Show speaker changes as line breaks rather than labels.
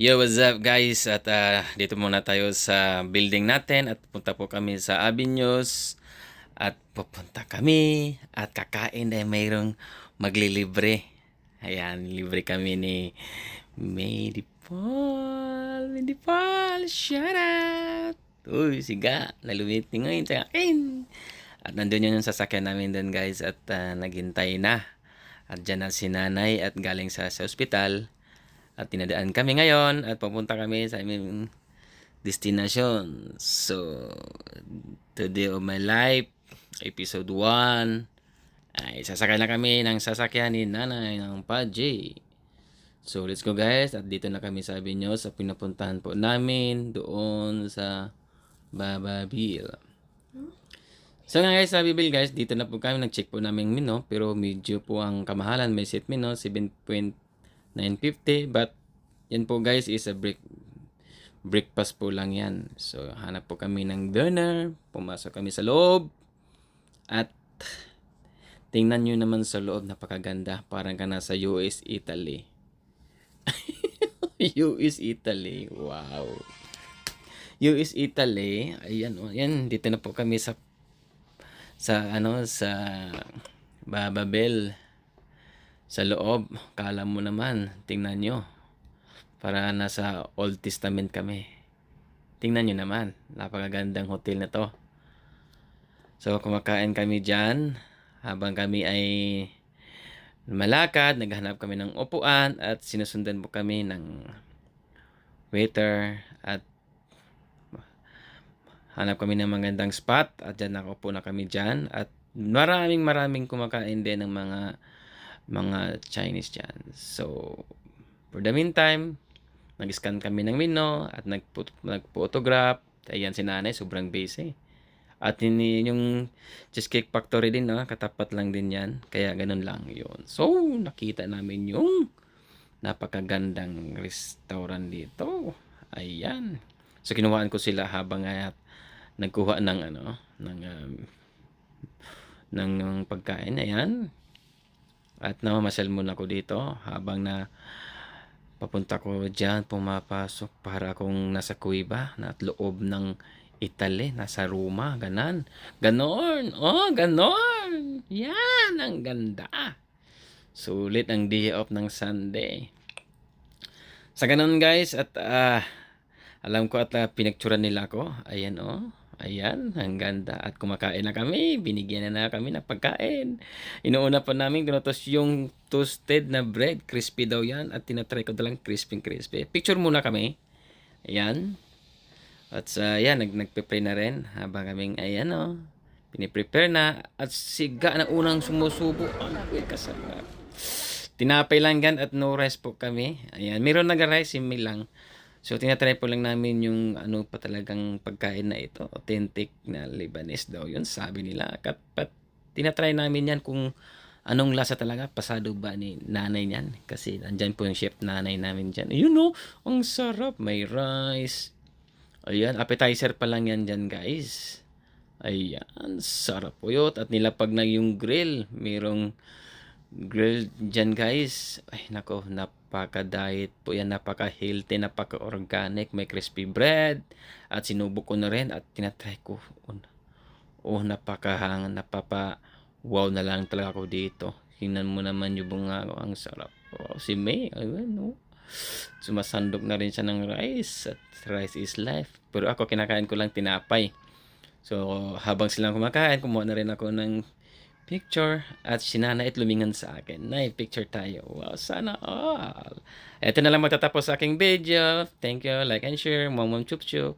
Yo, what's up guys? At dito muna tayo sa building natin at pupunta po kami sa Avenues at pupunta kami at kakain dahil mayroong maglilibre. Ayan, libre kami ni Medipol. Medipol, shout out! Uy, siga, nalumit ni ngayon sa akin. At nandun yun yung sasakyan namin doon guys at naghintay na. At dyan na si nanay at galing sa ospital. At tinadaan kami ngayon at pupunta kami sa aming destinasyon. So, Today of My Life, episode 1, ay sasakay na kami ng sasakyan ni nanay ng Pajay. So, let's go guys. At dito na kami sa Avenues sa pinapuntahan po namin doon sa Bababil. So nga guys, sa Bababil guys, dito na po kami nag-check po namin menu pero medyo po ang kamahalan. May set menu, 7.950 but yan po guys is a breakfast po lang yan. So hanap po kami ng dinner, pumasok kami sa loob at tingnan nyo naman sa loob, napakaganda, parang ka nasa US Italy. US Italy, wow. US Italy, ayan, ayan, dito na po kami sa Bababel sa loob. Kala mo naman, tingnan nyo, para nasa Old Testament kami. Tingnan nyo naman, napakagandang hotel na to. So kumakain kami dyan habang kami ay malakad, naghahanap kami ng upuan at sinusundan po kami ng waiter at hanap kami ng magandang spot at dyan nakaupo na kami dyan at maraming kumakain din ng mga Chinese dyan. So for the meantime, nag-scan kami ng menu at nag-photograph. Ayan si nanay, sobrang busy. At yung Cheesecake Factory din, no? Katapat lang din yan. Kaya ganun lang yun. So, nakita namin yung napakagandang restaurant dito. Ayan. So, kinuhaan ko sila habang nagkuha ng pagkain. Ayan. At namamasyal muna ko dito habang papunta ko dyan, pumapasok para akong nasa kuweba na at loob ng Italy, nasa Roma, ganon. Oh, ganon. Yan, ang ganda. Sulit ang day off ng Sunday. Sa ganon guys, at alam ko at pinagturan nila ako. Ayan oh. Ayan, ang ganda. At kumakain na kami. Binigyan na kami ng pagkain. Inuuna pa namin ginutos yung toasted na bread. Crispy daw yan. At tinatry ko dalang crispy. Picture muna kami. Ayan. At yan, nagpe-pray na rin. Habang kaming, ayan o. Piniprepare na. At siga na unang sumusubo. Ay, kasarap. Tinapay lang yan at no rice po kami. Ayan, meron nag-rice, simil lang. So, tinatry po lang namin yung ano pa talagang pagkain na ito. Authentic na Lebanese daw yun. Sabi nila. Tinatry namin yan kung anong lasa talaga. Pasado ba ni nanay niyan? Kasi nandyan po yung chef nanay namin dyan. You know, ang sarap. May rice. Ayan, appetizer pa lang yan dyan guys. Ayan, sarap po yun. At nilapag na yung grill. Merong grill dyan guys. Ay nako, napaka-diet po yan. Napaka-healthy, napaka-organic. May crispy bread. At sinubok ko na rin at tinatry ko. Oh, wow na lang talaga ako dito. Tingnan mo naman yung bunga. Ang sarap. Oh, si May. Ayun, no? Sumasandok na rin siya ng rice. At rice is life. Pero ako, kinakain ko lang tinapay. So, habang silang kumakain, kumuha na rin ako ng picture at sinanait lumingan sa akin. Nay, picture tayo. Wow, sana all. Ito na lang magtatapos sa aking video. Thank you. Like and share. Mom, chup chup.